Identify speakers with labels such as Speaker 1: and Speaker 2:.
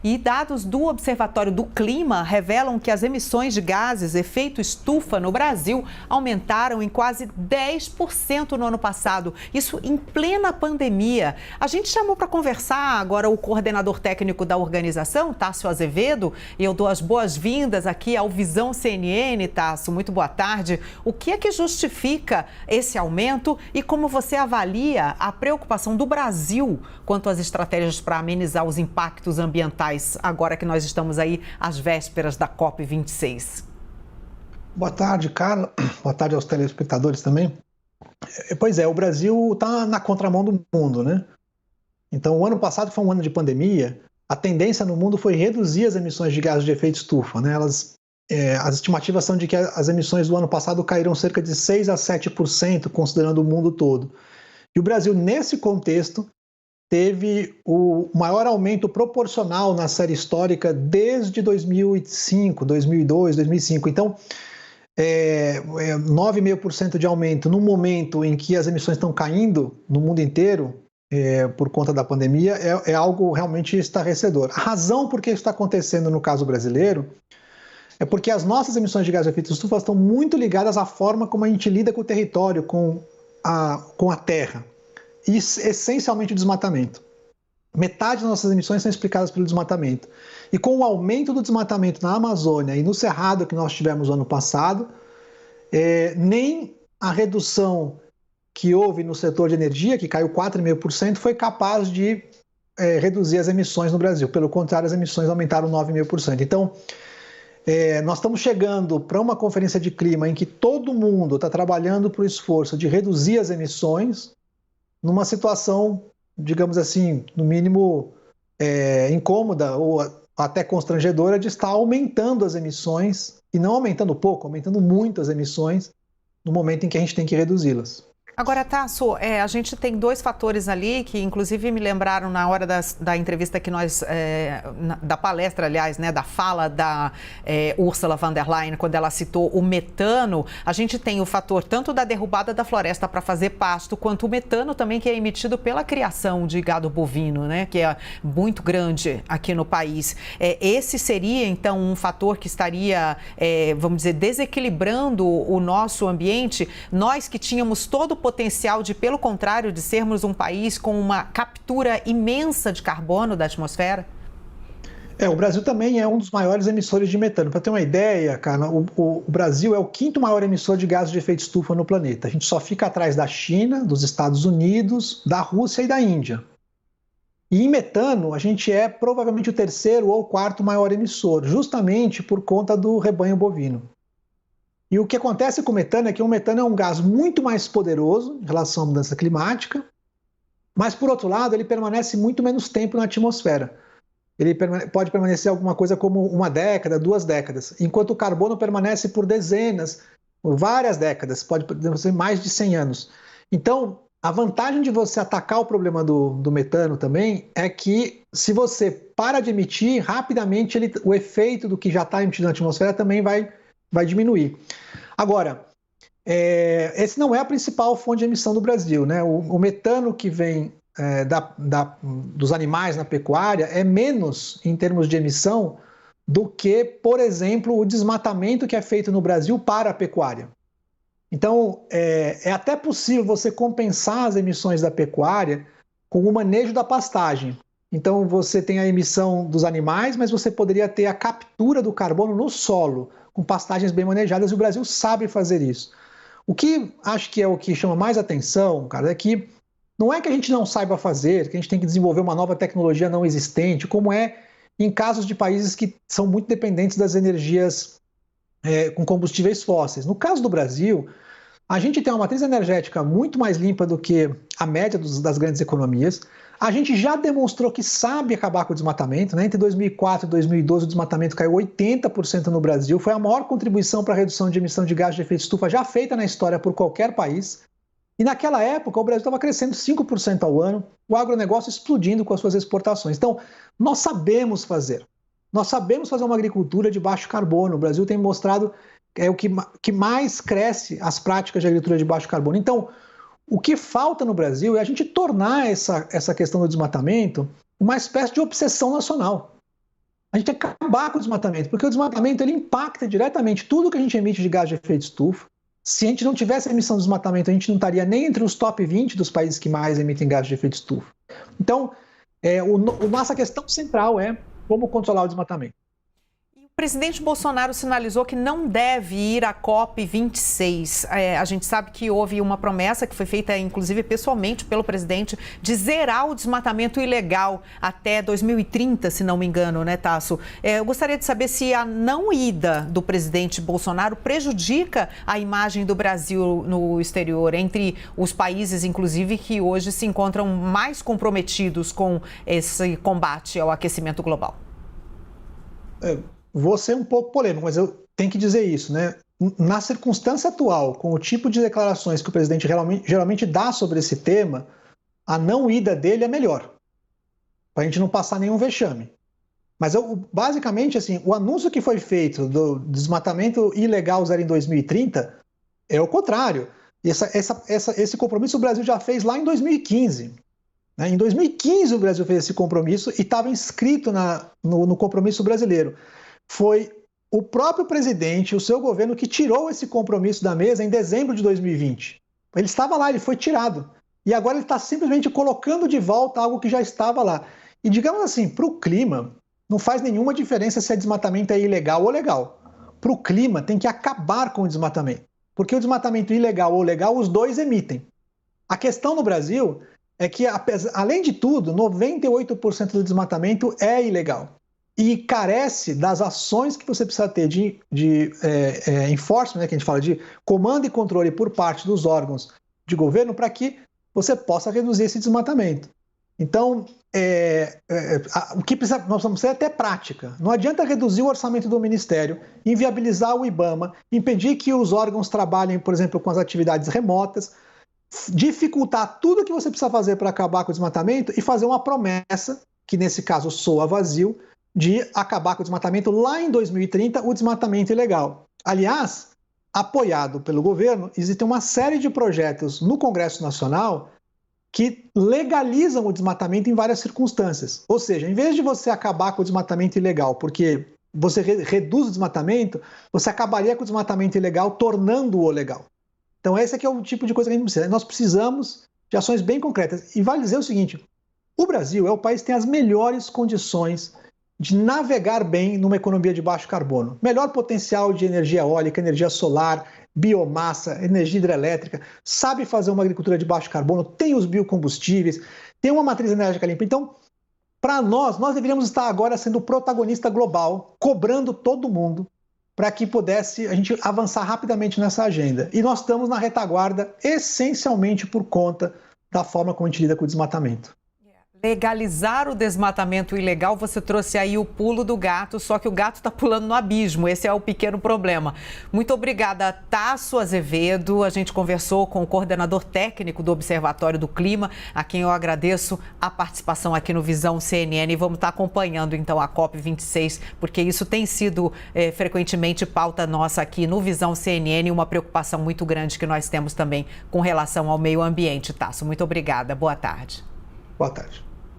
Speaker 1: E dados do Observatório do Clima revelam que as emissões de gases efeito estufa no Brasil aumentaram em quase 10% no ano passado. Isso em plena pandemia. A gente chamou para conversar agora o coordenador técnico da organização, Tássio Azevedo, e eu dou as boas-vindas aqui ao Visão CNN. Tássio, muito boa tarde. O que é que justifica esse aumento e como você avalia a preocupação do Brasil quanto às estratégias para amenizar os impactos ambientais agora que nós estamos aí às vésperas da COP26?
Speaker 2: Boa tarde, Carla. Boa tarde aos telespectadores também. Pois é, o Brasil está na contramão do mundo, né? Então, o ano passado foi um ano de pandemia. A tendência no mundo foi reduzir as emissões de gases de efeito estufa, né? As estimativas são de que as emissões do ano passado caíram cerca de 6 a 7%, considerando o mundo todo. E o Brasil, nesse contexto, teve o maior aumento proporcional na série histórica desde 2005, 2002, 2005. Então, 9,5% de aumento no momento em que as emissões estão caindo no mundo inteiro por conta da pandemia é algo realmente estarrecedor. A razão por que isso está acontecendo no caso brasileiro é porque as nossas emissões de gás de efeito estufa estão muito ligadas à forma como a gente lida com o território, com a terra. E essencialmente o desmatamento. Metade das nossas emissões são explicadas pelo desmatamento. E com o aumento do desmatamento na Amazônia e no Cerrado que nós tivemos no ano passado, nem a redução que houve no setor de energia, que caiu 4,5%, foi capaz de reduzir as emissões no Brasil. Pelo contrário, as emissões aumentaram 9,5%. Então, nós estamos chegando para uma conferência de clima em que todo mundo está trabalhando para o esforço de reduzir as emissões, numa situação, digamos assim, no mínimo incômoda ou até constrangedora de estar aumentando as emissões, e não aumentando pouco, aumentando muito as emissões no momento em que a gente tem que reduzi-las.
Speaker 1: Agora, Tássio, a gente tem dois fatores ali que, inclusive, me lembraram na hora da entrevista que nós, da palestra, aliás, né, da fala da Ursula von der Leyen, quando ela citou o metano. A gente tem o fator tanto da derrubada da floresta para fazer pasto, quanto o metano também que é emitido pela criação de gado bovino, né, que é muito grande aqui no país. Esse seria, então, um fator que estaria, vamos dizer, desequilibrando o nosso ambiente. Nós que tínhamos todo o potencial de, pelo contrário, de sermos um país com uma captura imensa de carbono da atmosfera?
Speaker 2: O Brasil também é um dos maiores emissores de metano. Para ter uma ideia, Carla, o Brasil é o quinto maior emissor de gases de efeito estufa no planeta. A gente só fica atrás da China, dos Estados Unidos, da Rússia e da Índia. E em metano, a gente é provavelmente o terceiro ou quarto maior emissor, justamente por conta do rebanho bovino. E o que acontece com o metano é que o metano é um gás muito mais poderoso em relação à mudança climática, mas, por outro lado, ele permanece muito menos tempo na atmosfera. Ele pode permanecer alguma coisa como 1 década, 2 décadas, enquanto o carbono permanece por dezenas, por várias décadas, pode ser mais de 100 anos. Então, a vantagem de você atacar o problema do metano também é que, se você para de emitir, rapidamente o efeito do que já está emitido na atmosfera também vai diminuir. Agora, esse não é a principal fonte de emissão do Brasil, né? O metano que vem dos animais na pecuária é menos em termos de emissão do que, por exemplo, o desmatamento que é feito no Brasil para a pecuária. Então, é até possível você compensar as emissões da pecuária com o manejo da pastagem. Então, você tem a emissão dos animais, mas você poderia ter a captura do carbono no solo, com pastagens bem manejadas, e o Brasil sabe fazer isso. O que acho que é o que chama mais atenção, cara, é que não é que a gente não saiba fazer, que a gente tem que desenvolver uma nova tecnologia não existente, como é em casos de países que são muito dependentes das energias com combustíveis fósseis. No caso do Brasil, a gente tem uma matriz energética muito mais limpa do que a média das grandes economias. A gente já demonstrou que sabe acabar com o desmatamento, né? Entre 2004 e 2012, o desmatamento caiu 80% no Brasil. Foi a maior contribuição para a redução de emissão de gás de efeito estufa já feita na história por qualquer país. E naquela época, o Brasil estava crescendo 5% ao ano, o agronegócio explodindo com as suas exportações. Então, nós sabemos fazer. Nós sabemos fazer uma agricultura de baixo carbono. O Brasil tem mostrado o que mais cresce as práticas de agricultura de baixo carbono. Então, o que falta no Brasil é a gente tornar essa questão do desmatamento uma espécie de obsessão nacional. A gente tem que acabar com o desmatamento, porque o desmatamento ele impacta diretamente tudo que a gente emite de gás de efeito estufa. Se a gente não tivesse emissão de desmatamento, a gente não estaria nem entre os top 20 dos países que mais emitem gás de efeito estufa. Então, nossa questão central é como controlar o desmatamento.
Speaker 1: O presidente Bolsonaro sinalizou que não deve ir à COP26. A gente sabe que houve uma promessa que foi feita, inclusive, pessoalmente pelo presidente, de zerar o desmatamento ilegal até 2030, se não me engano, né, Tasso? Eu gostaria de saber se a não ida do presidente Bolsonaro prejudica a imagem do Brasil no exterior, entre os países, inclusive, que hoje se encontram mais comprometidos com esse combate ao aquecimento global.
Speaker 2: Vou ser um pouco polêmico, mas eu tenho que dizer isso, né? Na circunstância atual, com o tipo de declarações que o presidente geralmente dá sobre esse tema, a não ida dele é melhor, para a gente não passar nenhum vexame. Mas basicamente, assim, o anúncio que foi feito do desmatamento ilegal zero em 2030 é o contrário. Esse compromisso o Brasil já fez lá em 2015. Em 2015 o Brasil fez esse compromisso e estava inscrito no compromisso brasileiro. Foi o próprio presidente, o seu governo, que tirou esse compromisso da mesa em dezembro de 2020. Ele estava lá, ele foi tirado. E agora ele está simplesmente colocando de volta algo que já estava lá. E digamos assim, para o clima, não faz nenhuma diferença se o desmatamento é ilegal ou legal. Para o clima, tem que acabar com o desmatamento. Porque o desmatamento ilegal ou legal, os dois emitem. A questão no Brasil é que, além de tudo, 98% do desmatamento é ilegal. E carece das ações que você precisa ter de enforcement, né, que a gente fala de comando e controle por parte dos órgãos de governo para que você possa reduzir esse desmatamento. Então, o que nós vamos ter é até prática. Não adianta reduzir o orçamento do Ministério, inviabilizar o IBAMA, impedir que os órgãos trabalhem, por exemplo, com as atividades remotas, dificultar tudo o que você precisa fazer para acabar com o desmatamento e fazer uma promessa, que nesse caso soa vazio, de acabar com o desmatamento lá em 2030, o desmatamento ilegal. Aliás, apoiado pelo governo, existe uma série de projetos no Congresso Nacional que legalizam o desmatamento em várias circunstâncias. Ou seja, em vez de você acabar com o desmatamento ilegal, porque você reduz o desmatamento, você acabaria com o desmatamento ilegal tornando-o legal. Então esse aqui é o tipo de coisa que a gente precisa. Nós precisamos de ações bem concretas. E vale dizer o seguinte, o Brasil é o país que tem as melhores condições de navegar bem numa economia de baixo carbono. Melhor potencial de energia eólica, energia solar, biomassa, energia hidrelétrica, sabe fazer uma agricultura de baixo carbono, tem os biocombustíveis, tem uma matriz energética limpa. Então, para nós deveríamos estar agora sendo o protagonista global, cobrando todo mundo, para que pudesse a gente avançar rapidamente nessa agenda. E nós estamos na retaguarda essencialmente por conta da forma como a gente lida com o desmatamento.
Speaker 1: Legalizar o desmatamento ilegal, você trouxe aí o pulo do gato, só que o gato está pulando no abismo, esse é o pequeno problema. Muito obrigada, Tasso Azevedo. A gente conversou com o coordenador técnico do Observatório do Clima, a quem eu agradeço a participação aqui no Visão CNN. E vamos estar acompanhando então a COP26, porque isso tem sido frequentemente pauta nossa aqui no Visão CNN, uma preocupação muito grande que nós temos também com relação ao meio ambiente. Tasso, muito obrigada. Boa tarde.
Speaker 2: Boa tarde.